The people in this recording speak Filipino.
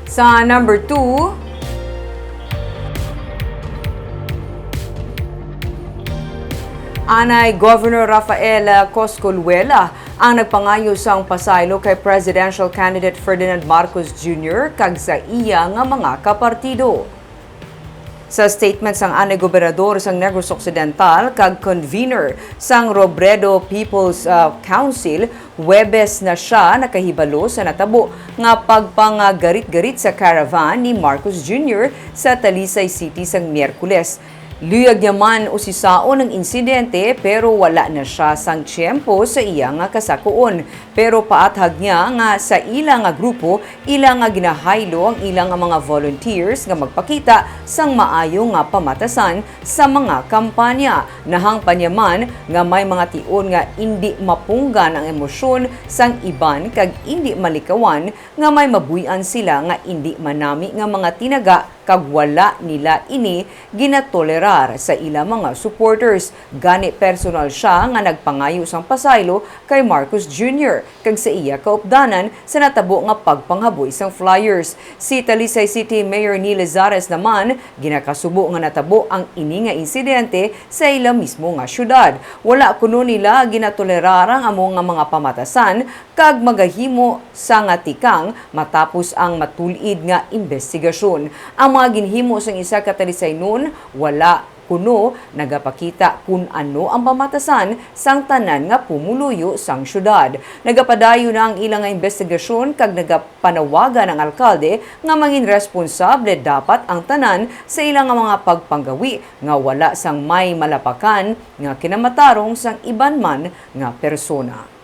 Sa number 2, Anay Governor Lito Coscolluela ang nagpangayo sang pasaylo kay presidential candidate Ferdinand Marcos Jr. kag sa iya nga mga kapartido. Sa statement sang Anay Gobernador sang Negros Occidental kag convener sang Robredo People's Council, Huwebes na siya nakahibalo sa natabo nga pagpangagarit-garit sa caravan ni Marcos Jr. sa Talisay City sang Miyerkules. Luyag yaman usisaon ng insidente pero wala na siya sang tiyempo sa iya nga kasakuon. Pero paathag niya nga sa ilang nga grupo, ilang nga ginahaylo ang ilang nga mga volunteers nga magpakita sang maayo nga pamatasan sa mga kampanya. Nahang panyaman nga may mga tion nga indi mapunggan ang emosyon sang iban kag indi malikawan nga may mabuyan sila nga indi manami nga mga tinaga kag wala nila ini ginatolerar sa ilang mga supporters. Gani personal siya nga nagpangayo sang pasaylo kay Marcos Jr. kag sa iya kaupdanan sa natabo nga pagpanghaboy sang flyers. Si Talisay City Mayor Neil Lazares naman ginakasubo nga natabo ang ini nga insidente sa ilang mismo nga syudad. Wala kuno nila ginatolerar ang among nga mga pamatasan kag magahimo sa nga tikang matapos ang matulid nga investigasyon. Ang mga ginhimo sang isa ka Talisay nun, wala kuno nagapakita kung ano ang pamatasan sang tanan nga pumuluyo sang syudad. Nagapadayo na ang ilang nga investigasyon kag nagapanawagan ang alkalde nga mangin responsable dapat ang tanan sa ilang nga mga pagpanggawi nga wala sang may malapakan nga kinamatarong sang iban man nga persona.